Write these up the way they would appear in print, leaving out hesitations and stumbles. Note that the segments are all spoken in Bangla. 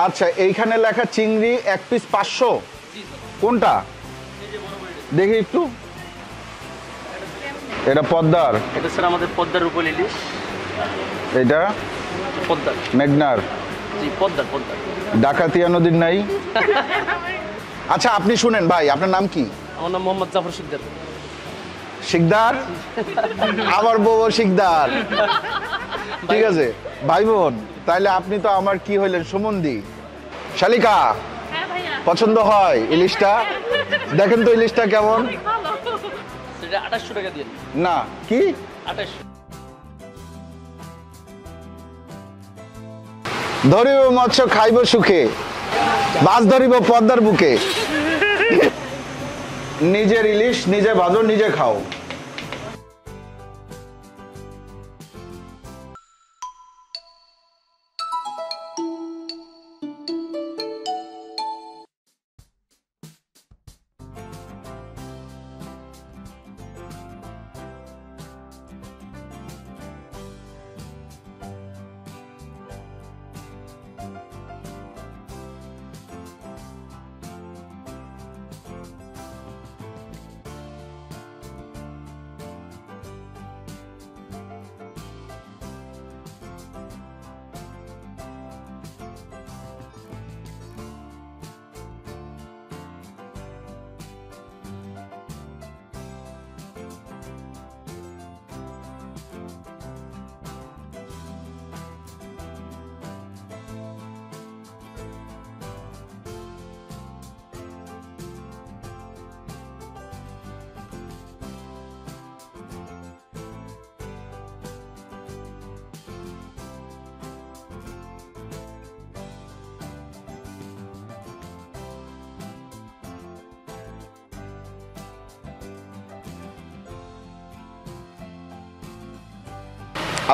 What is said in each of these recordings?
আচ্ছা, এইখানে লেখা চিংড়ি 1 পিস 500। কোনটা দেখি একটু। এটা পদ্মার? এটা স্যার আমাদের পদ্মার রূপল ইলিশ। এটা পদ্মার মেঘনার? জি পদ্মার পদ্মার। ডাকাতিয়া নদীর নাই? আচ্ছা আপনি শুনেন ভাই, আপনার নাম কি? আমার নাম মোহাম্মদ জাফর শিকদার। শিকদার? আমার বউ শিকদার। ঠিক আছে ভাই বোন, তাইলে আপনি তো আমার কি হইলেন, সুমন্দি। শালিকা, পছন্দ হয় ইলিশটা? দেখেন তো ইলিশটা কেমন। এটা 2800 টাকা দিয়ে না কি 2800। ধরিব মৎস্য খাইব সুখে, মাছ ধরিব পদ্মার বুকে। নিজের ইলিশ নিজে ভাজো, নিজে খাও।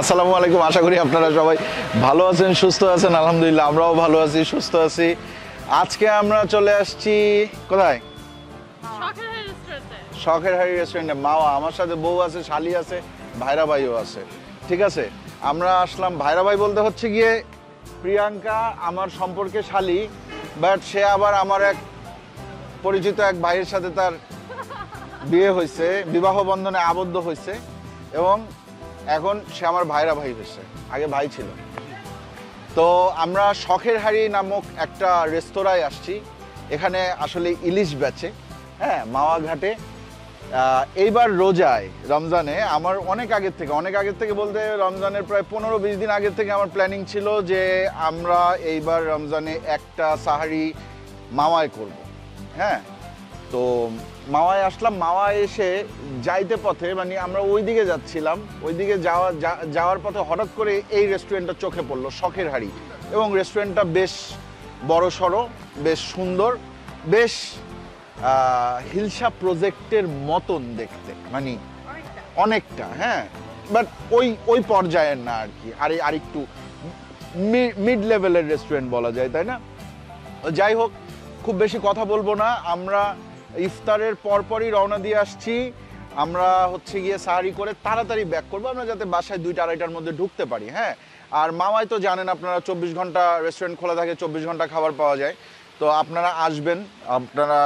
আসসালামু আলাইকুম, আশা করি আপনারা সবাই ভালো আছেন, সুস্থ আছেন। আলহামদুলিল্লাহ আমরাও ভালো আছি, সুস্থ আছি। আজকে আমরা চলে আসছি কোথায়? শখের হাড়ি রেস্টুরেন্টে। মাওয়া, আমার সাথে বউ আছে, শালি আছে, ভাইরা ভাইও আছে। ঠিক আছে, আমরা আসলাম। ভাইরা ভাই বলতে হচ্ছে গিয়ে প্রিয়াঙ্কা আমার সম্পর্কে শালি, বাট সে আবার আমার এক পরিচিত এক ভাইয়ের সাথে তার বিয়ে হয়েছে, বিবাহ বন্ধনে আবদ্ধ হয়েছে, এবং এখন সে আমার ভাইরা ভাই হয়েছে, আগে ভাই ছিল। তো আমরা শখের হাড়ি নামক একটা রেস্তোরাঁয় আসছি। এখানে আসলে ইলিশ বেচে, হ্যাঁ, মাওয়া ঘাটে। এইবার রোজায়, রমজানে আমার অনেক আগের থেকে বলতে রমজানের প্রায় 15-20 দিন আগের থেকে আমার প্ল্যানিং ছিল যে আমরা এইবার রমজানে একটা সাহারি মাওয়ায় করব। হ্যাঁ, তো মাওয়ায় আসলাম। মাওয়ায় এসে যাইতে পথে, মানে আমরা ওইদিকে যাচ্ছিলাম, ওইদিকে যাওয়ার পথে হঠাৎ করে এই রেস্টুরেন্টটা চোখে পড়লো, শখের হাড়ি। এবং রেস্টুরেন্টটা বেশ বড় সড়ো, বেশ সুন্দর, বেশ হিলসা প্রজেক্টের মতন দেখতে, মানে অনেকটা। হ্যাঁ, বাট ওই পর্যায়ের না আর কি, আর একটু মিড লেভেলের রেস্টুরেন্ট বলা যায়, তাই না? যাই হোক, খুব বেশি কথা বলবো না। আমরা ইফতারের পরপরই রওনা দিয়ে আসছি। আমরা হচ্ছে গিয়ে সাহারি করে তাড়াতাড়ি ব্যাক করবো, আমরা যাতে বাসায় 2টা-2:30টার মধ্যে ঢুকতে পারি। হ্যাঁ, আর মাওয়ায় তো জানেন আপনারা 24 ঘন্টা রেস্টুরেন্ট খোলা থাকে, 24 ঘন্টা খাবার পাওয়া যায়। তো আপনারা আসবেন, আপনারা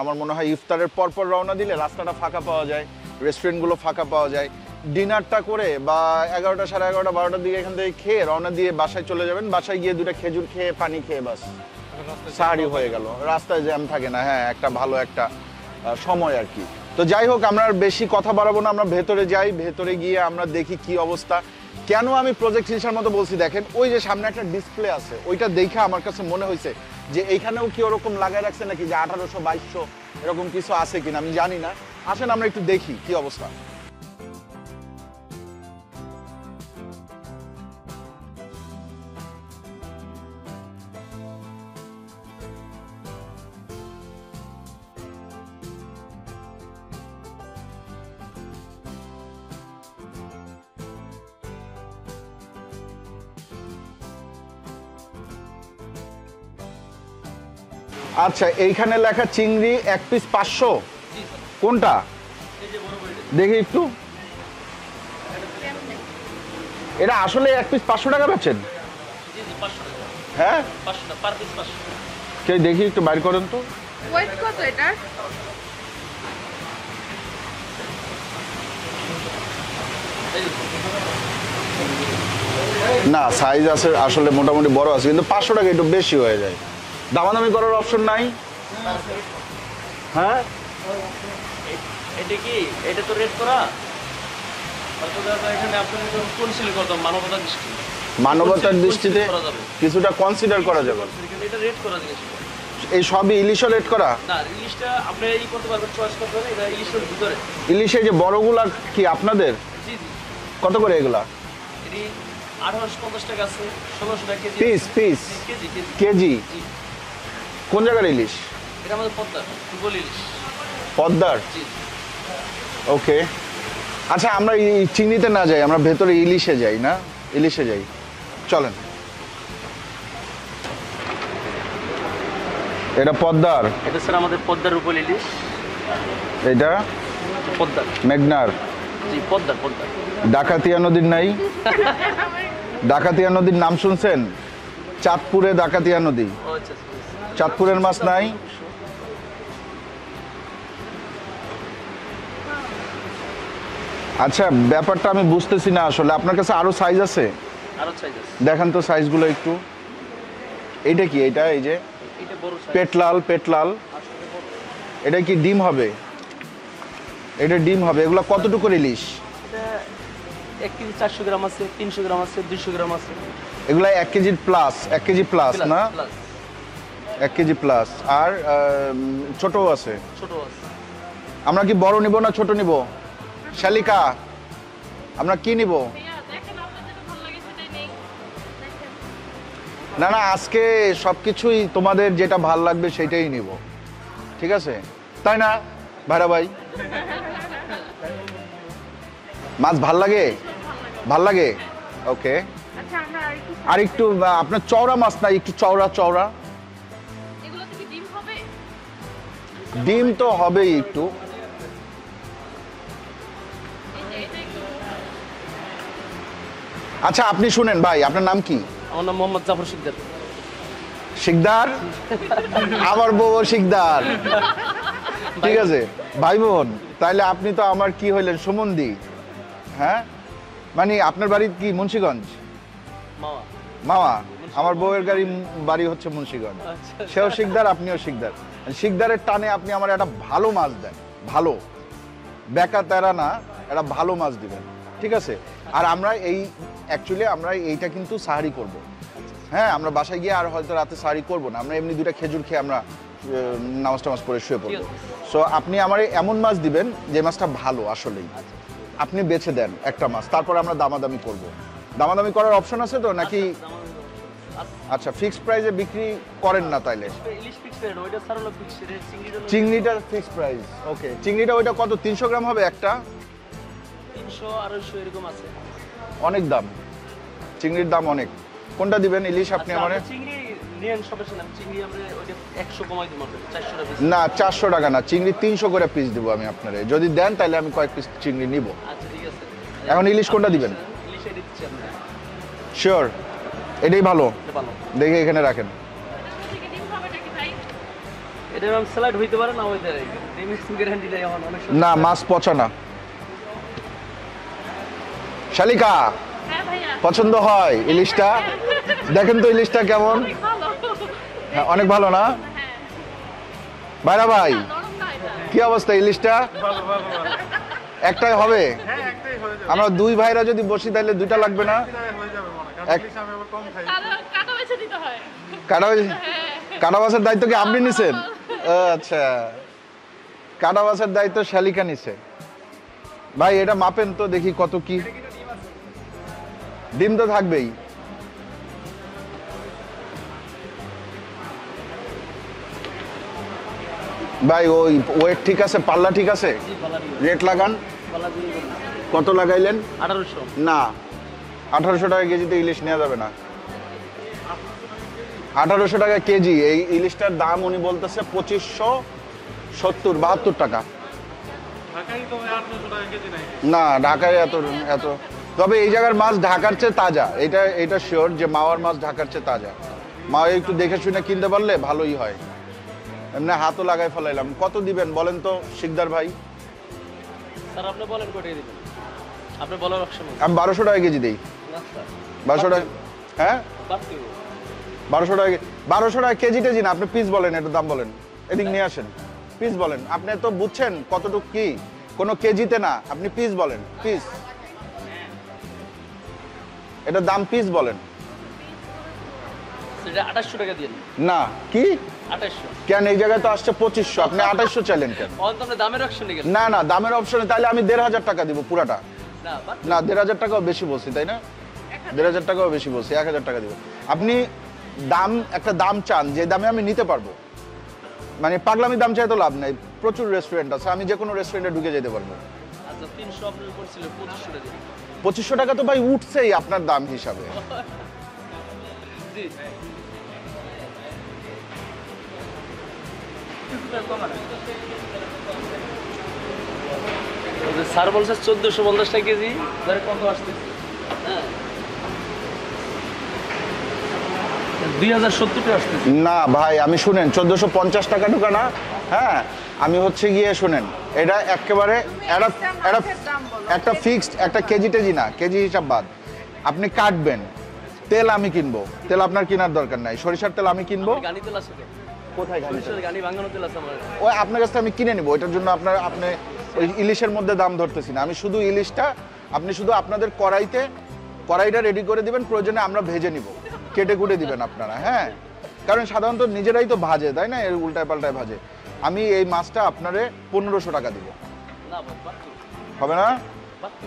আমার মনে হয় ইফতারের পরপর রওনা দিলে রাস্তাটা ফাঁকা পাওয়া যায়, রেস্টুরেন্টগুলো ফাঁকা পাওয়া যায়। ডিনারটা করে বা 11টা, 11:30, 12টার দিকে এখান থেকে খেয়ে রওনা দিয়ে বাসায় চলে যাবেন। বাসায় গিয়ে 2টা খেজুর খেয়ে, পানি খেয়ে বাস সাহারি হয়ে গেল, রাস্তায় জ্যাম থাকে না। হ্যাঁ, একটা ভালো একটা সময় আর কি। তো যাই হোক, আমরা আর বেশি কথা বাড়াবো না, আমরা ভেতরে যাই। ভেতরে গিয়ে আমরা দেখি কি অবস্থা। কেন আমি প্রজেক্ট হিলসার মতো বলছি দেখেন, ওই যে সামনে একটা ডিসপ্লে আছে, ওইটা দেখে আমার কাছে মনে হয়েছে যে এইখানেও কি ওরকম লাগাই রাখছে নাকি, যে 1800-2200 এরকম কিছু আছে কিনা আমি জানি না। আসেন আমরা একটু দেখি কি অবস্থা। আচ্ছা, এইখানে লেখা চিংড়ি 1 পিস 500। কোনটা দেখি একটু। এটা আসলে 1 পিস 500 টাকা বেচেন? হ্যাঁ 500 টাকা পার পিস 500 টাকা। কে দেখি একটু বাইর করেন তো। ওয়েট কত এটার? এই যে, না সাইজ আছে আসলে মোটামুটি বড় আছে, কিন্তু 500 টাকা একটু বেশি হয়ে যায়। দামাদামি করার অপশন নাই? হ্যাঁ এটা কি এটা তো রেট করা হয়তো দাদা এখানে আপনি কনসিডার করতাম মানবতার দৃষ্টি মানবতার দৃষ্টিতে করা যাবে। কিছুটা কনসিডার করা যাবে। এখানে এটা রেট করা জিনিস এই সবই ইলিশও রেট করা? না ইলিশটা আপনি এই করতে পারবেন চয়েস করতে পারবেন এটা ইলিশের ভিতরে। ইলিশে যে বড়গুলা কি আপনাদের? জি জি কত করে এগুলা? এটি 1850 টাকা আছে 1600 টাকা kg piece piece kg kg kg? জি কোন জায়গার ইলিশ? এটা আমাদের পদ্মা ফুটবল ইলিশ। পদ্মার? জি ওকে। আচ্ছা আমরা এই চিংড়িতে না যাই, আমরা ভেতরে ইলিশে যাই না? ইলিশে যাই, চলেন। এটা পদ্মার? এটা স্যার আমাদের পদ্মার রূপল ইলিশ। এটা পদ্মার? মেঘনার? জি পদ্মার পদ্মার। ডাকাতিয়া নদীর নাই? ডাকাতিয়া নদীর নাম শুনছেন? চাঁদপুরে ডাকাতিয়া নদী, ও আচ্ছা আচ্ছা। চাঁদপুরের মাছ নাই? আচ্ছা ব্যাপারটা আমি বুঝতেছি না আসলে, আপনার কাছে আরো সাইজ আছে? আরো সাইজ আছে। দেখান তো সাইজগুলো একটু। এইটা কি? এটা এই যে এটা বড় সাইজ। পেটলাল, পেটলাল এটা কি ডিম হবে? এটা ডিম হবে। এগুলো কতটুকু ইলিশ? এটা 1 কেজি 400 গ্রাম আছে 300 গ্রাম আছে 200 গ্রাম আছে। এগুলা 1 কেজি প্লাস? 1 কেজি প্লাস না? Plus 1 kg plus. আর ছোটও আছে? ছোট আছে। আমরা কি বড় নিব না ছোট নিব? শালিকা আমরা কি নিব? না না আজকে সবকিছুই তোমাদের যেটা ভাল লাগবে সেটাই নিব, ঠিক আছে? তাই না ভাইরা ভাই? মাছ ভাল লাগে? ভাল লাগে, ওকে। আচ্ছা আমরা আর একটু আপনার চওড়া মাছ না, একটু চওড়া চওড়া? এগুলোতে কি ডিম হবে? ডিম তো হবেই একটু। আচ্ছা আপনি শুনেন ভাই, আপনার নাম কি? আমার নাম মোহাম্মদ জাফর শিকদার। শিকদার? আমার বউ শিকদার, ঠিক আছে ভাই বোন। তাইলে আপনি তো আমার কি হইলেন, সুমন্দি। হ্যাঁ মানে আপনার বাড়ি কি মুন্সিগঞ্জ? মামা। মামা? আমার বউয়ের বাড়ি হচ্ছে মুন্সিগঞ্জ। আচ্ছা। সেও শিকদার, আপনিও শিকদার। শিকদারের টানে আপনি আমার একটা ভালো মাছ দেন, ভালো বেকা তেরা না, একটা ভালো মাছ দিবেন, ঠিক আছে? আর আমরা এই অ্যাকচুয়ালি আমরা এইটা কিন্তু সাহারি করব। হ্যাঁ আমরা বাসায় গিয়ে আর হয়তো রাতে সাহারি করব না, আমরা এমনি দুটা খেজুর খেয়ে আমরা নামাজ টামাজ পড়ে শুয়ে পড়বো। সো আপনি আমার এমন মাছ দিবেন যে মাছটা ভালো আসলেই। আপনি বেছে দেন একটা মাছ, তারপর আমরা দামাদামি করব। দামাদামি করার অপশন আছে তো নাকি? আচ্ছা ফিক্সড প্রাইসে বিক্রি করেন না তাইলে? ইলিশ ফিক্স রেট ওইটা স্যার হলো ফিক্স রেট। চিংড়িটা ফিক্সড প্রাইস, ওকে। চিংড়িটা ওইটা কত? 300 গ্রাম হবে একটা? 300 250 এরকম আছে। অনেক দাম, চিংড়ির দাম অনেক। কোনটা দিবেন ইলিশ আপনি আচ্ছা, আমারে? আমরা চিংড়ি নিয়েন সমস্যা না। চিংড়ি আমরা ওইটা 100 কমাই দিব আপনাকে 400 টাকা পিস। না 400 টাকা না, চিংড়ি 300 করে পিস দিব আমি আপনারে। যদি দেন তাহলে আমি কয়েক পিস চিংড়ি নিব। আচ্ছা ঠিক আছে। এখন ইলিশ কোনটা দিবেন? ইলিশ এটা দিচ্ছি আপনাকে। শিওর এটাই ভালো? এটা ভালো। দেখে এখানে রাখেন। ডিম হবে নাকি ভাই? এটা ম্যাম স্যালাড হইতে পারে না হইতে পারে। ডিমের গ্যারান্টি দেয় এখন অনেক সময়। না মাছ পচা না। শালিকা হ্যাঁ ভাইয়া। পছন্দ হয় ইলিশটা? দেখেন তো ইলিশটা কেমন। অনেক ভালো। হ্যাঁ, অনেক ভালো না হ্যাঁ। ভাইরা ভাই? নরম না এটা। কি অবস্থা ইলিশটা? একটাই হবে? আমরা দুই ভাইরা যদি বসি তাহলে দুইটা লাগবে না? এক- কাটা বেছে দিতে হয়। কাটা কাটা বাসের দায়িত্ব কি আপনি নিছেন? ও, আচ্ছা কাটা বাসের দায়িত্ব শালিকা নিছে। ভাই এটা মাপেন তো দেখি কত কি। ডিম তো থাকবেই। ভাই ওই ওয়েট ঠিক আছে, পাল্লা ঠিক আছে? জি ভালো দিই। রেট লাগান। ভালো দিই। কত লাগাইলেন? 1800। না 1800 টাকা কেজিতে ইলিশ নেওয়া যাবে না। 1800 টাকা কেজি। এই ইলিশটার দাম উনি বলতেছে 2570-72 টাকা। না ঢাকায় এত এত, তবে এই জায়গার মাছ ঢাকার চেয়ে তাজা, এটা এটা শিওর যে মাওয়ার মাছ ঢাকার চেয়ে তাজা। মা একটু দেখে শুনে কিনতে পারলে ভালোই হয়। এমনি হাতও লাগাই ফেলাইলাম। কত দিবেন বলেন তো শিকদার ভাই? স্যার আপনি বলেন কত দিবেন, আপনি বলার অপশন আছে। আমি 1200 টাকা কেজি দিই। না স্যার 1200 টাকা, হ্যাঁ বাড়তি 1200 টাকা, 1200 টাকা কেজি টেজি না, আপনি পিস বলেন, একটু দাম বলেন, এদিক নিয়ে আসেন, পিস বলেন। আপনি তো বুঝছেন কতটুকু কি, কোনো কেজিতে না, আপনি পিস বলেন, পিস, এটা দাম পিস বলেন। সেটা 2800 টাকা দিন না কি 2800 কেন, এই জায়গায় তো আসছে 2500, আপনি 2800 চাইলেন কেন? অন্তত দামের অপশন নেই না না, দামের অপশনে তাহলে আমি 1500 টাকা দিব পুরাটা। না বাড়তি না 1500 টাকাও বেশি বলছি তাই না? 1500 টাকাও বেশি বলছি, 1000 টাকা দিব। আপনি দাম, একটা দাম চান যে দামে আমি নিতে পারবো, মানে পাগলামি দাম চাই তো লাভ নাই। প্রচুর রেস্টুরেন্ট আছে, আমি যে কোনো রেস্টুরেন্টে ঢুকে যেতে পারবো। আচ্ছা 300 আপনি করছিল 2500 টাকা দিন 2500 টাকা তো ভাই উঠছেই আপনার দাম হিসাবে। জি স্যার বলছে 1450 টাকা কেজি, ধরে কত আসতেছে? হ্যাঁ 2070 টাকা আসতেছে। না ভাই আমি শুনেন, 1450 টাকা ঢুকা না, হ্যাঁ আমি হচ্ছে গিয়ে শুনেন, এটা একেবারে একটা ফিক্সড, একটা কেজি টেজি না, কেজি হিসাব বাদ। আপনি কাটবেন, তেল আমি কিনবো, তেল আপনার কেনার দরকার নাই, সরিষার তেল আমি কিনবো। গানি তেল আছে তো? কোথায় খাবেন? সরিষার গানি ভাঙানো তেল আছে আমার। ওই আপনার কাছ থেকে আমি কিনে নিবো, এটার জন্য আপনি ওই ইলিশের মধ্যে দাম ধরতেছি না, আমি শুধু ইলিশটা, আপনি শুধু আপনাদের কড়াইটা রেডি করে দিবেন, প্রয়োজনে আমরা ভেজে নিব, কেটে কুটে দিবেন আপনারা, হ্যাঁ কারণ সাধারণত নিজেরাই তো ভাজে তাই না, এর উল্টায় পাল্টায় ভাজে। আমি এই মাছটা আপনারে 1500 টাকা দিব। না বাড়তি হবে না? বাড়তি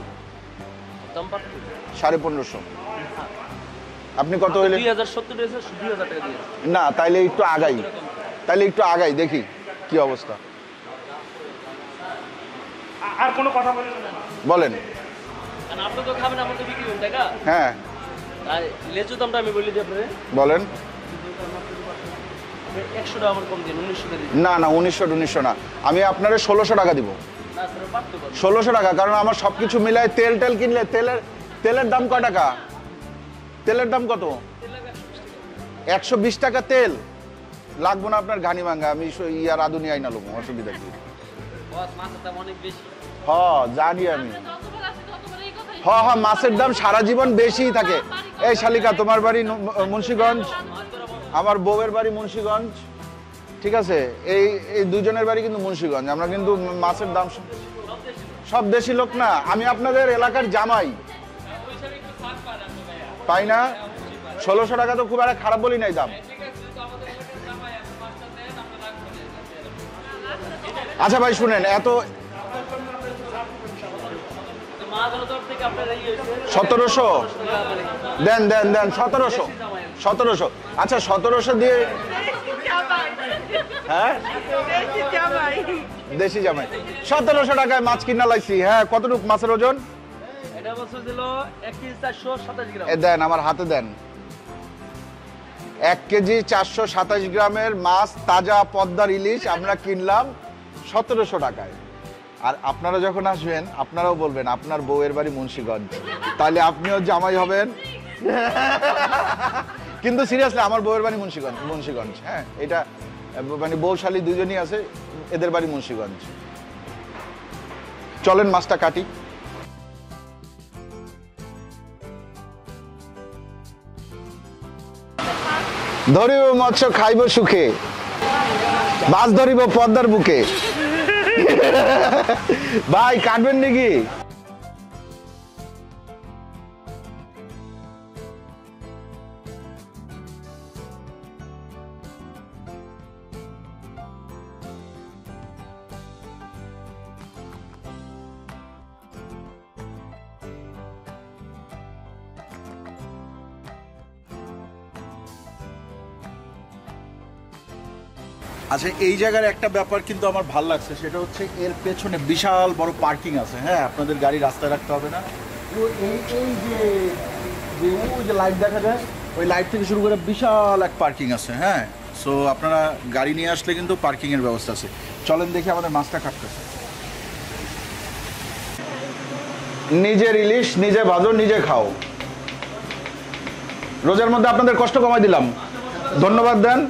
দাম বাড়তি 1550। আপনি কত হইলে? 2070 টাকা 2000 টাকা দিয়ে না তাইলে একটু আগাই, দেখি কি অবস্থা। আর কোনো কথা বলেন না? বলেন। কারণ আপনি তো খাবেন, আপনি তো বিক্রি করবেন টাকা। হ্যাঁ আর লেচু দামটা আমি বলি দিই আপনারে, বলেন। আপনি 100 টাকা আমার কম দিন, 1900 টাকা দিন। না না 1900 না, আমি আপনারে 1600 টাকা দিব। না স্যার বাড়তে পারবে 1600 টাকা, কারণ আমার সবকিছু মিলায় তেল কিনলে, তেলের দাম কয় টাকা? তেলের দাম কত? 120 টাকা তেল লাগবো না আপনার ঘানি ভাঙ্গা, আমি ইয়ার আদুনি আইনা লোক, অসুবিধা কি? বস মাছের দাম অনেক বেশি। হ জানি আমি, যতবার আসি ততবার এই কথাই। হ মাছের দাম সারা জীবন বেশিই থাকে। এই শালিকা, তোমার বাড়ি মুন্সিগঞ্জ, আমার বউয়ের বাড়ি মুন্সিগঞ্জ, ঠিক আছে, এই দুজনের বাড়ি কিন্তু মুন্সিগঞ্জ, আমরা কিন্তু মাছের দাম সব দেশি লোক না, আমি আপনাদের এলাকার জামাই, পাই না? 1600 টাকা তো খুব একটা খারাপ বলি নাই দাম। আচ্ছা ভাই শুনেন, এত মাছ হলো তোর থেকে আপনার এই হইছে 1700 দেন 1700। আচ্ছা 1700 দিয়ে, হ্যাঁ দেশি জামাই 1700 টাকায় মাছ কিনা লাইছি। হ্যাঁ কতটুকু মাছের ওজন? এটা বছর দিল 1 কেজি 427 গ্রাম। এ দেন আমার হাতে দেন, 1 কেজি 427 গ্রামের মাছ, তাজা পদ্মার ইলিশ আমরা কিনলাম 1700 টাকায়। আর আপনারা যখন আসবেন আপনারাও বলবেন আপনার বউয়ের বাড়ি মুন্সিগঞ্জ, তাহলে আপনিও জামাই হবেন। কিন্তু সিরিয়াসলি আমার বউয়ের বাড়ি মুন্সিগঞ্জ, হ্যাঁ এটা মানে বউশালী দুজনই আছে, এদের বাড়ি মুন্সিগঞ্জ। চলেন মাছটা কাটি। ধরিব মৎস্য খাইব সুখে, মাছ ধরিব পদ্মার বুকে। ভাই কাটবেন নাকি? আচ্ছা এই জায়গার একটা ব্যাপার কিন্তু আমার ভালো লাগছে, সেটা হচ্ছে এর পেছনে বিশাল বড় পার্কিং আছে। হ্যাঁ আপনাদের গাড়ি রাস্তায় রাখতে হবে না, ওই যে লাইট দেখা যায়, ওই লাইট থেকে শুরু করে বিশাল এক পার্কিং আছে। হ্যাঁ সো আপনারা গাড়ি নিয়ে আসলে কিন্তু পার্কিং এর ব্যবস্থা আছে। চলেন দেখি আমাদের মাছটা কাটতেছে। নিজের ইলিশ নিজে ভাজো নিজে খাও। রোজার মধ্যে আপনাদের কষ্ট কমাই দিলাম। ধন্যবাদ দেন।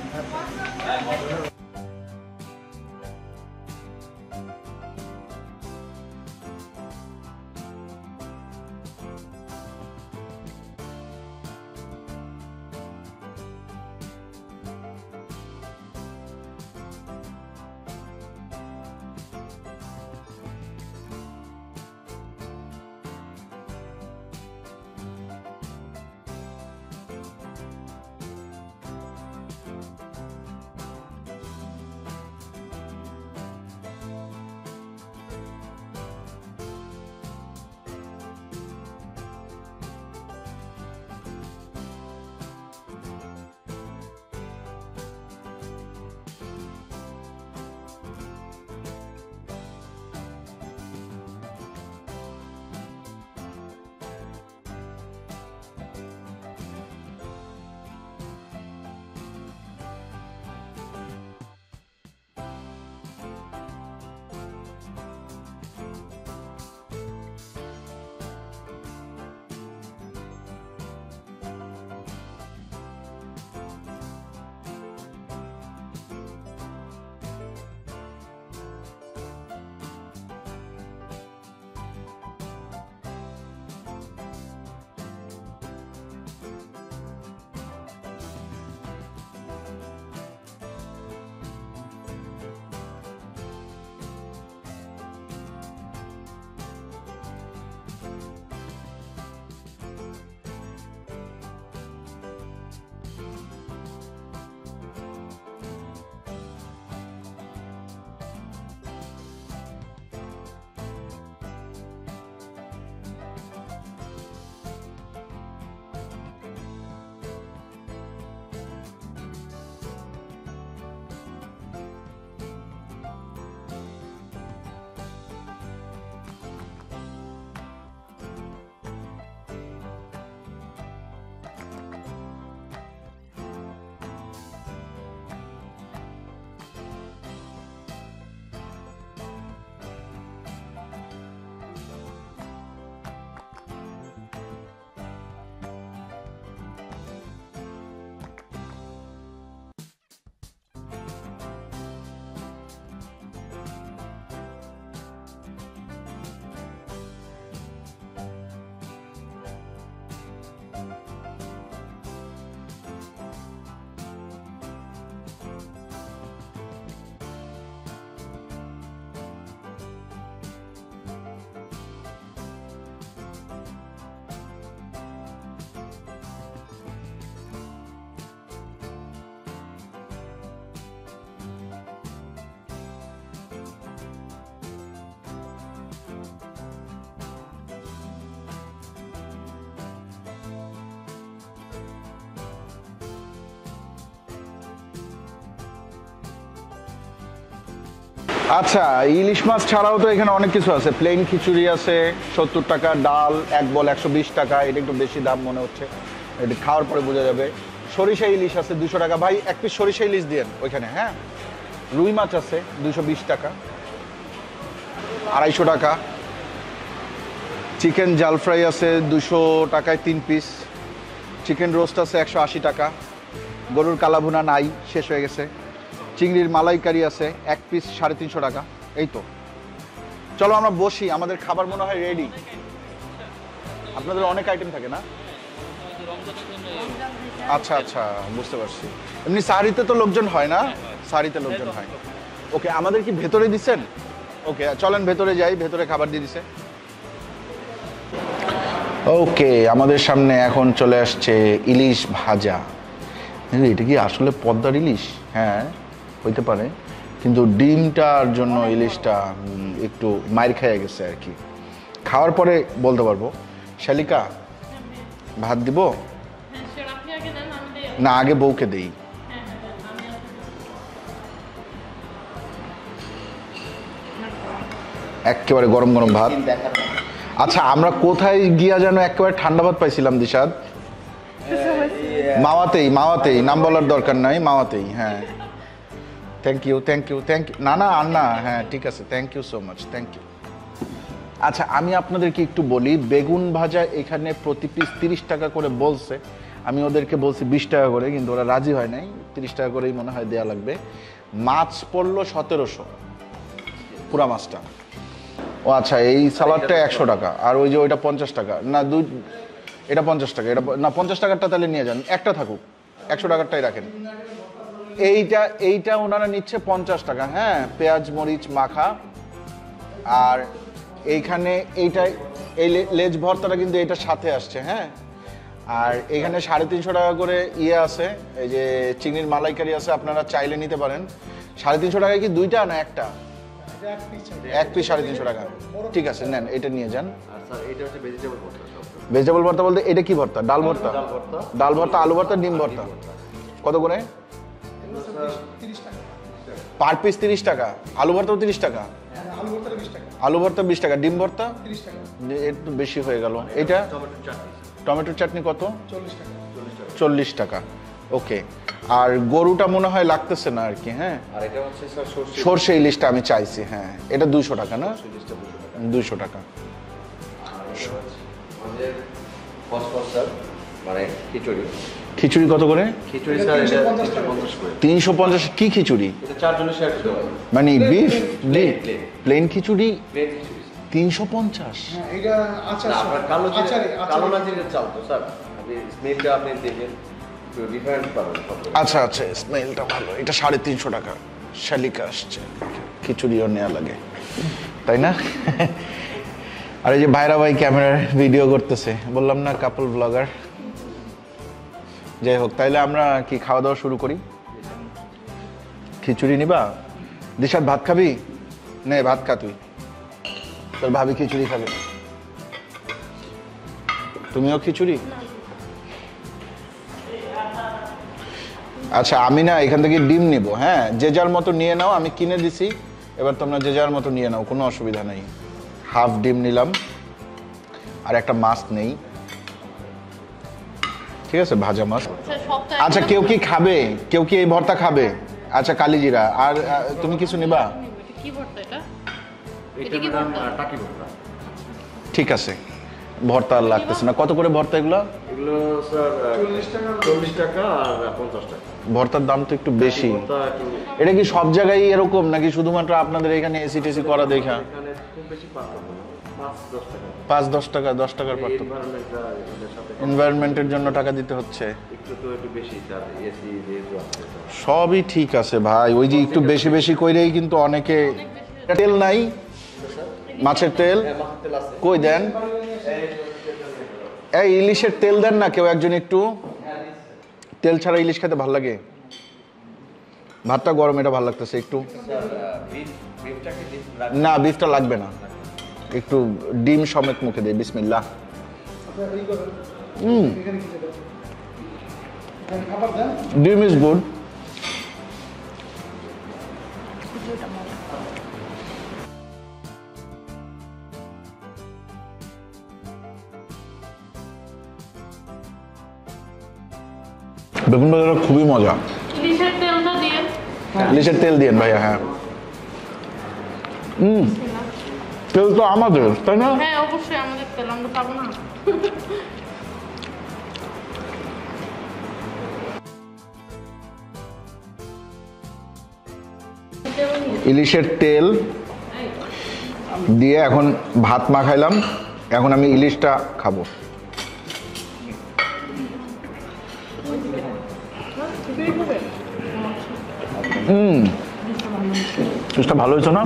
আচ্ছা, ইলিশ মাছ ছাড়াও তো এখানে অনেক কিছু আছে। প্লেন খিচুড়ি আছে 70 টাকা, ডাল এক বল 120 টাকা, এটা একটু বেশি দাম মনে হচ্ছে, এটা খাওয়ার পরে বোঝা যাবে। সরিষা ইলিশ আছে 200 টাকা। ভাই এক পিস সরিষা ইলিশ দিয়েন ওইখানে। হ্যাঁ, রুই মাছ আছে 220 টাকা, 250 টাকা। চিকেন জাল ফ্রাই আছে 200 টাকায় 3 পিস। চিকেন রোস্ট আছে 180 টাকা। গরুর কালাভুনা নাই, শেষ হয়ে গেছে। চিংড়ির মালাইকারি আছে 1 পিস 350 টাকা। এই তো, চলো আমরা বসি, আমাদের খাবার মনে হয় রেডি। আপনাদের অনেক আইটেম থাকে না? আচ্ছা আচ্ছা, বুঝতে পারছি। এমনি সাহারিতে তো লোকজন হয় না? সাহারিতে লোকজন হয়। ওকে, আমাদের কি ভেতরে দিচ্ছেন? ওকে, চলেন ভেতরে যাই, ভেতরে খাবার দিয়ে দিছে। ওকে, আমাদের সামনে এখন চলে আসছে ইলিশ ভাজা। এটা কি আসলে পদ্মার ইলিশ? হ্যাঁ, হইতে পারে, কিন্তু ডিমটার জন্য ইলিশটা একটু মাইর খেয়ে গেছে আর কি। খাওয়ার পরে বলতে পারবো। শালিকা, ভাত দিব না আগে বউকে দেই? একেবারে গরম গরম ভাত। আচ্ছা, আমরা কোথায় গিয়া যেন একেবারে ঠান্ডা ভাত পাইছিলাম দিশাদ? মাওয়াতেই, মাওয়াতেই, নাম বলার দরকার নাই, মাওয়াতেই। হ্যাঁ, thank you thank you thank you. না না আর না, হ্যাঁ ঠিক আছে, thank you so much, thank you. আচ্ছা, আমি আপনাদেরকে একটু বলি, বেগুন ভাজা এখানে প্রতি পিস 30 টাকা করে বলছে। আমি ওদেরকে বলছি 20 টাকা করে, কিন্তু ওরা রাজি হয় নাই। 30 টাকা করেই মনে হয় দেয়া লাগবে। মাছ পড়লো 1700 পুরা মাছটা। ও আচ্ছা, এই সালাডটা 100 টাকা, আর ওই যে ওইটা 50 টাকা না, এটা 50 টাকা, এটা না 50 টাকারটা তাহলে নিয়ে যান, একটা থাকুক, 100 টাকারটাই রাখেন। এইটা ওনারা নিচ্ছে 50 টাকা। হ্যাঁ, পেঁয়াজ মরিচ মাখা। আর এইখানে এই লেজ ভর্তাটা কিন্তু এটার সাথে আসছে। হ্যাঁ, আর এখানে 350 টাকা করে ইয়ে আছে, এই যে চিংড়ির মালাইকারি আছে, আপনারা চাইলে নিতে পারেন। 350 টাকায় কি দুইটা না একটা? এক পিস 350 টাকা। ঠিক আছে, নেন, এটা নিয়ে যান। ভেজিটেবল ভর্তা বলতে এটা কি ভর্তা? ডাল ভর্তা? ডাল ভর্তা, আলু ভর্তা, ডিম ভর্তা। কত করে? পার পিস 30 টাকা। আলু ভর্তাও 30 টাকা? আলু ভর্তা 20 টাকা, ডিম ভর্তা একটু বেশি হয়ে গেল। এটা টমেটোর চাটনি কত? 40 টাকা। ওকে। আর গরুটা মনে হয় লাগতেছে না আর কি। হ্যাঁ, আর এটা হচ্ছে স্যার সরষে ইলিশটা আমি চাইছি। হ্যাঁ, এটা 200 টাকা না? 200 টাকা। আমাদের ফসফরাস স্যার, মানে খিচুড়ি। খিচুড়ি কত করে? খিচুড়ি স্যার এটা 350 করে। 350? কি খিচুড়ি? এটা 4 জনের শেয়ার করতে পারবেন। মানে বিফ plain। প্লেন খিচুড়ি প্লেন খিচুড়ি 350? এটা আচার না, আপনার কালো আচারে কালো নাজিরের চাল তো স্যার, আপনি স্মেলটা আপনি দেখবেন একটু ডিফারেন্ট পাবেন সব। আচ্ছা আচ্ছা, স্মেলটা ভালো। এটা 350 টাকা। শালিকা আসছে, খিচুড়িও নেওয়া লাগে, তাই না? আর এই যে ভাইরা ভাই ক্যামেরার ভিডিও করতেছে, বললাম না কাপল ব্লগার। যাই হোক, তাইলে আমরা কি খাওয়া দাওয়া শুরু করি? খিচুড়ি নিবা? দিশাত ভাত খাবি? নে ভাত খা তুই, তোর ভাবি খিচুড়ি খাবে। তুমিও খিচুড়ি? আচ্ছা, আমি না এখান থেকে ডিম নিব। হ্যাঁ, যে যার মতো নিয়ে নাও, আমি কিনে দিছি, এবার তোমরা যে যার মতো নিয়ে নাও, কোনো অসুবিধা নেই। হাফ ডিম নিলাম, আর একটা মাছ নেই, ঠিক আছে, ভাজা মাছ। আচ্ছা, কেউ কি খাবে? কেউ কি এই ভর্তা খাবে? আচ্ছা, কালিজিরা। আর তুমি কিছু নিবা? কি ভর্তা এটা? এটা ম্যাডাম টাকি ভর্তা। ঠিক আছে, ভর্তা আর লাগতেছে না। কত করে ভর্তা এগুলো? এগুলো স্যার 40 টাকা আর 50 টাকা। ভর্তার দাম তো একটু বেশি। ভর্তা একটু এটা কি সব জায়গায় এরকম, নাকি শুধুমাত্র আপনাদের এখানে এসি টেসি করা দেখা? এখানে খুব বেশি পার্থক্য না, 5-10 টাকা। 5-10 টাকা, 10 টাকার পার্থক্য। এনভায়রনমেন্টটা এর সাথে এনভায়রনমেন্টের জন্য টাকা দিতে হচ্ছে। একটু বেশি স্যার, এসি যেহেতু আছে। সবই ঠিক আছে ভাই, ওই যে একটু বেশি বেশি কইরেই কিন্তু অনেকে। তেল নাই? মাছের তেল কই দেন? এই ইলিশের তেল দেন না কেউ একজন একটু। তেল ছাড়া ইলিশ খেতে ভালো লাগে? ভাতটা গরম, এটা ভালো লাগতেছে একটু। না, বিফটা লাগবে না, একটু ডিম সমেত মুখে দেয়। বিসমিল্লাহ। ডিম ইজ গুড। বেগুন ভাজাটা খুবই মজা। ইলিশের তেলটা দিয়ে ইলিশের তেল দিয়েন ভাইয়া। হ্যাঁ, তেল তো আমাদের, তাই না? হ্যাঁ, অবশ্যই আমাদের তেল, আমরা পাবো না। ইলিশের তেল দিয়ে এখন ভাত মাখাইলাম, এখন আমি ইলিশটা খাবো। ইলিশটা ভালো হয়েছে না?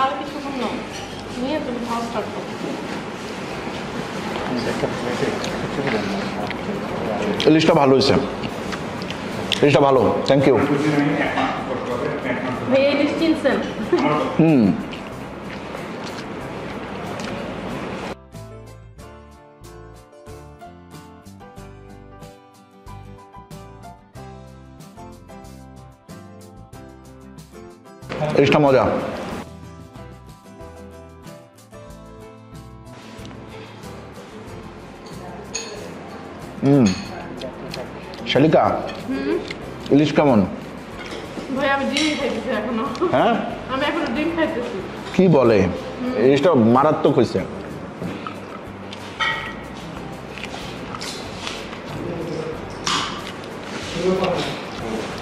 আর কিছুক্ষণ নাও, নিয়ে তুমি খাওয়া স্টার্ট করো। ইলিশটা ভালো হয়েছে, ইলিশটা ভালো, থ্যাংক ইউ। ভাই, এই ইলিশ চিনছেন? ইলিশটা মজা। শালিকা, ইলিশ কেমন? ভাই, আমি ডিম খাইতেছি এখনো। হ্যাঁ, আমি এখনো ডিম খাইতেছি। কি বলে? ইলিশটা মারাত্মক হয়েছে।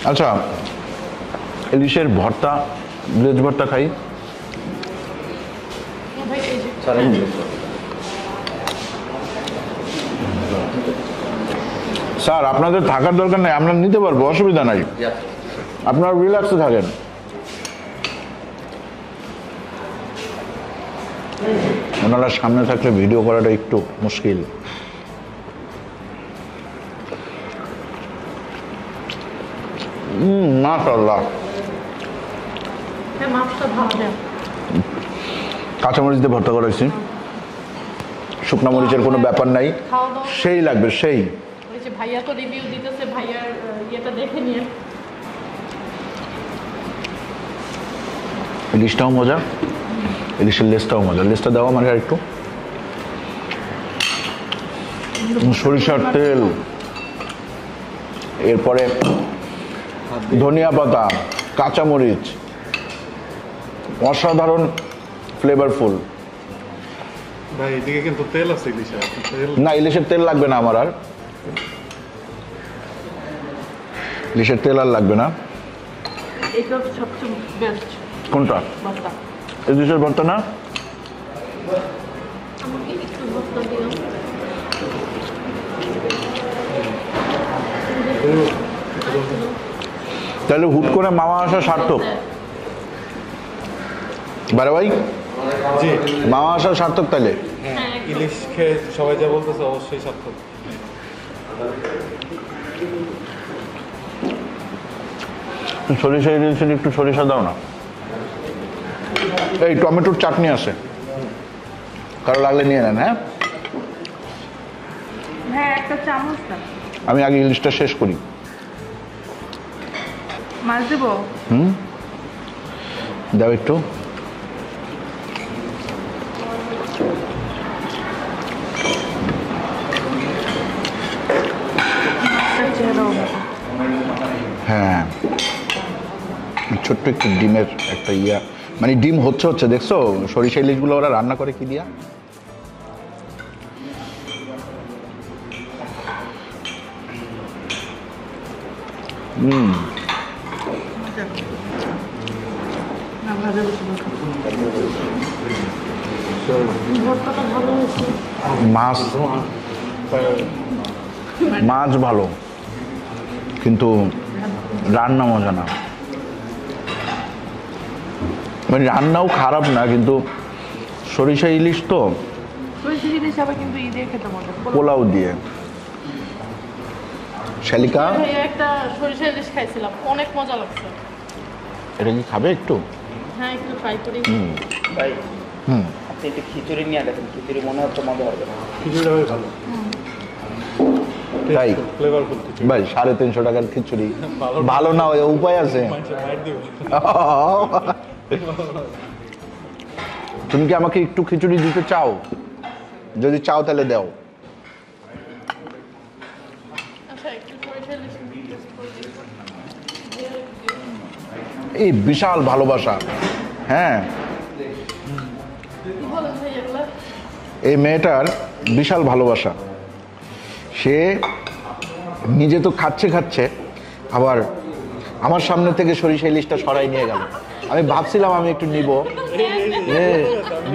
আচ্ছা, ইলিশের ভর্তা, লেজ ভর্তা খাই। ভাই এই যে স্যার আমি স্যার আপনাদের থাকার দরকার নেই, আমরা নিতে পারবো, অসুবিধা নাই, আপনারা রিল্যাক্সে থাকেন। ওনারা সামনে থাকলে ভিডিও করাটা একটু মুশকিল। মাশাআল্লাহ, হ্যাঁ মাছটা ভালো দেয়। কাঁচামরিচ দিয়ে ভর্তা করেছি, শুকনা মরিচের কোনো ব্যাপার নাই, খাওয়া দাওয়া সেই লাগবে সেই। ওই যে ভাইয়া তো রিভিউ দিতেছে, ভাইয়ার ইয়েটা দেখে নিয়ে। ইলিশটাও মজা, ইলিশের লেজটাও মজা। লেজটা দেওয়া মানে আর একটু সরিষার তেল, এরপরে ধনিয়া পাতা, কাঁচামরিচ, অসাধারণ ফ্লেভারফুল। ভাই এদিকে কিন্তু তেল আছে ইলিশে, তেল না, ইলিশের তেল লাগবে না আমার, আর ইলিশের তেল আর লাগবে না। এটা সবচেয়ে বেস্ট কোনটা? ভর্তা। ইলিশের ভর্তা না? আমাকে একটু ভর্তা দিও। তাহলে হুট করে মামা আসা সার্থক। বারে ভাই, জি মামা আসা সার্থক তাহলে। হ্যাঁ ইলিশ খেয়ে সবাই যা বলতেছে অবশ্যই সার্থক। সরিষা ইলিশের একটু সরিষা দাও না। এই টমেটোর চাটনি আছে, কারো লাগলে নিয়ে নেন। হ্যাঁ, হ্যাঁ একটা চামচ না। আমি আগে ইলিশটা শেষ করি। মাছ দেবো? দাও একটু। হ্যাঁ, ছোট্ট একটু ডিমের একটা ইয়া, মানে ডিম হচ্ছে দেখছো, সরিষা ইলিশগুলো ওরা রান্না করে কি দিয়া। ভর্তাটা ভালো হয়েছে। মাছ মাছ ভালো, কিন্তু রান্না মজা না। মানে রান্নাও খারাপ না, কিন্তু সরিষা ইলিশ তো সরিষা ইলিশ আবার কিন্তু ঈদে খেতে মজা। পোলাও দিয়ে। শালিকা, ভাইয়া একটা সরিষা ইলিশ খাইছিলাম, অনেক মজা লাগছে। এটা কি খাবে একটু? হ্যাঁ একটু ট্রাই করি। ভাই হুম, আপনি একটু খিচুড়ি নিয়ে গেছেন, খিচুড়ি মনে হচ্ছে মজা হবে না। খিচুড়িটা বেশ ভালো, তাই ফ্লেভারফুল খিচুড়ি। ভাই 350 টাকার খিচুড়ি ভালো না হয় উপায় আছে? মানুষের মাইট দিবে। তুমি কি আমাকে একটু খিচুড়ি দিতে চাও? যদি চাও তাহলে দাও। আচ্ছা একটু সরিষা ইলিশ টেস্ট করে দেখি। এই বিশাল ভালোবাসা। হ্যাঁ, কি বলেন ভাই এগুলা? এই মেয়েটার বিশাল ভালোবাসা। সে নিজে তো খাচ্ছে, আবার আমার সামনে থেকে সরিষা ইলিশটা সরাই নিয়ে গেল। আমি ভাবছিলাম আমি একটু নিব,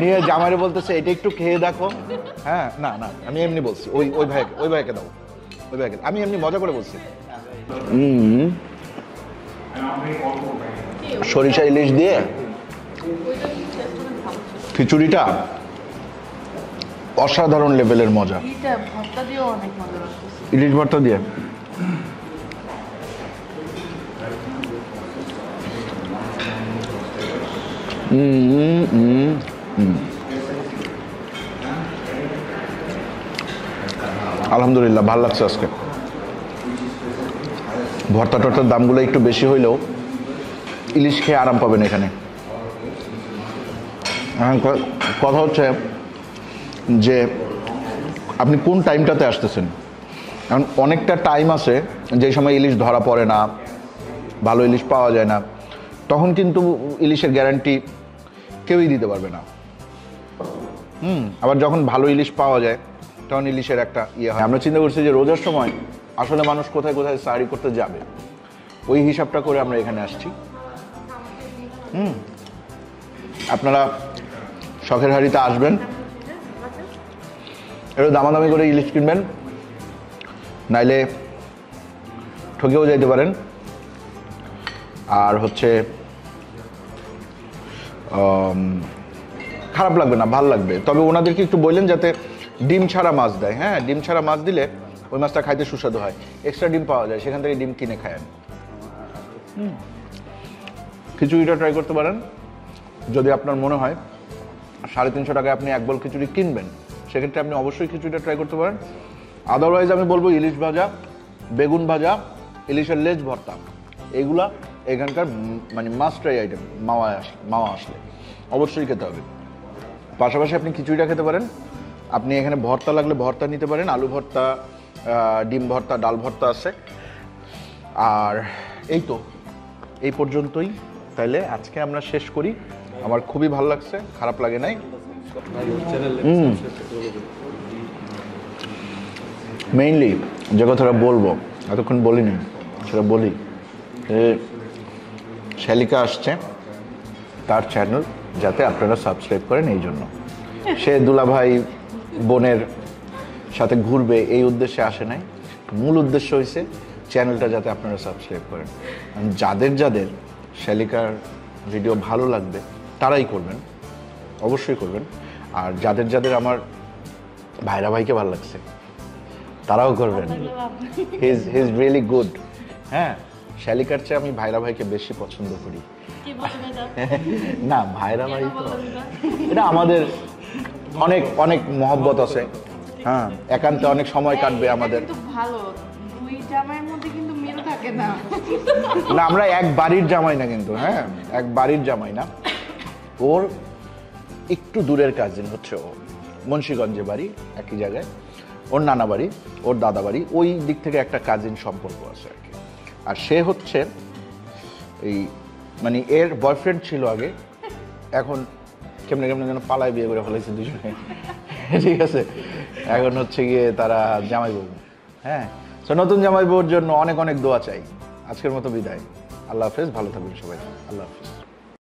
নিয়ে জামাইরে বলতেছে এটা একটু খেয়ে দেখো। হ্যাঁ, না না, আমি এমনি বলছি, ওই ভাইকে দাও, ওই ভাইকে। আমি এমনি মজা করে বলছি। সরিষা ইলিশ দিয়ে খিচুড়িটা অসাধারণ লেভেলের মজা। এইটা ভর্তা দিয়েও অনেক মজা লাগছে। ইলিশ ভর্তা দিয়ে আলহামদুলিল্লাহ, ভালো লাগছে আজকে। ভর্তা টর্তার দামগুলো একটু বেশি হইলেও ইলিশ খেয়ে আরাম পাবেন এখানে। এখন কথা হচ্ছে যে আপনি কোন টাইমটাতে আসতেছেন। এখন অনেকটা টাইম আছে যে সময় ইলিশ ধরা পড়ে না, ভালো ইলিশ পাওয়া যায় না, তখন কিন্তু ইলিশের গ্যারান্টি কেউই দিতে পারবে না। আবার যখন ভালো ইলিশ পাওয়া যায় তখন ইলিশের একটা ইয়ে হয়। আমরা চিন্তা করছি যে রোজার সময় আসলে মানুষ কোথায় কোথায় সাহারি করতে যাবে, ওই হিসাবটা করে আমরা এখানে আসছি। আপনারা শখের হাড়িতে আসবেন, একটু দামাদামি করে ইলিশ কিনবেন, নাইলে ঠকেও যাইতে পারেন। আর হচ্ছে খারাপ লাগবে না, ভাল লাগবে। তবে ওনাদেরকে একটু বললেন যাতে ডিম ছাড়া মাছ দেয়। হ্যাঁ, ডিম ছাড়া মাছ দিলে ওই মাছটা খাইতে সুস্বাদু হয়। এক্সট্রা ডিম পাওয়া যায়, সেখান থেকে ডিম কিনে খায়। খিচুড়িটা ট্রাই করতে পারেন। যদি আপনার মনে হয় 350 টাকায় আপনি এক বল খিচুড়ি কিনবেন, সেক্ষেত্রে আপনি অবশ্যই খিচুড়িটা ট্রাই করতে পারেন। আদারওয়াইজ আমি বলবো ইলিশ ভাজা, বেগুন ভাজা, ইলিশের লেজ ভর্তা, এইগুলা এখানকার মানে মাস্ট ট্রাই আইটেম। মাওয়া আসলে অবশ্যই খেতে হবে। পাশাপাশি আপনি খিচুড়িটা খেতে পারেন। আপনি এখানে ভর্তা লাগলে ভর্তা নিতে পারেন, আলু ভর্তা, ডিম ভর্তা, ডাল ভর্তা আছে। আর এই তো, এই পর্যন্তই। তাইলে আজকে আমরা শেষ করি। আমার খুবই ভালো লাগছে, খারাপ লাগে নাই। মেইনলি যে কথাটা বলবো, এতক্ষণ বলিনি, সেটা বলি। শালিকা আসছে, তার চ্যানেল যাতে আপনারা সাবস্ক্রাইব করেন, এই জন্য। সে দুলাভাই বোনের সাথে ঘুরবে এই উদ্দেশ্যে আসে নাই। মূল উদ্দেশ্য হয়েছে চ্যানেলটা যাতে আপনারা সাবস্ক্রাইব করেন। যাদের যাদের শালিকার ভিডিও ভালো লাগবে তারাই করবেন, অবশ্যই করবেন। আর যাদের যাদের আমার ভাইরা ভাইকে ভালো লাগছে তারাও করবেন। He is really good. হ্যাঁ, শালিকার চেয়ে আমি ভাইরা ভাইকে বেশি পছন্দ করি। না, ভাইরা ভাই তো এটা আমাদের অনেক অনেক মহব্বত আছে। হ্যাঁ, একান্তে অনেক সময় কাটবে আমাদের। ভালো, দুই জামাইয়ের মধ্যে কিন্তু মিল থাকে না। না, আমরা এক বাড়ির জামাই না কিন্তু। হ্যাঁ, এক বাড়ির জামাই না। ওর একটু দূরের কাজিন হচ্ছে ও, মুন্সিগঞ্জে বাড়ি, একই জায়গায়। ওর নানা বাড়ি, ওর দাদা বাড়ি, ওই দিক থেকে একটা কাজিন সম্পর্ক আছে আর কি। আর সে হচ্ছে এই মানে এর বয়ফ্রেন্ড ছিল আগে, এখন কেমনে কেমনে যেন পালায় বিয়ে করে ফেলেছে দুজনে। ঠিক আছে, এখন হচ্ছে গিয়ে তারা জামাই বউ। হ্যাঁ, তো নতুন জামাই বউর জন্য অনেক অনেক দোয়া চাই। আজকের মতো বিদায়। আল্লাহ হাফেজ, ভালো থাকবেন সবাই। আল্লাহ হাফেজ।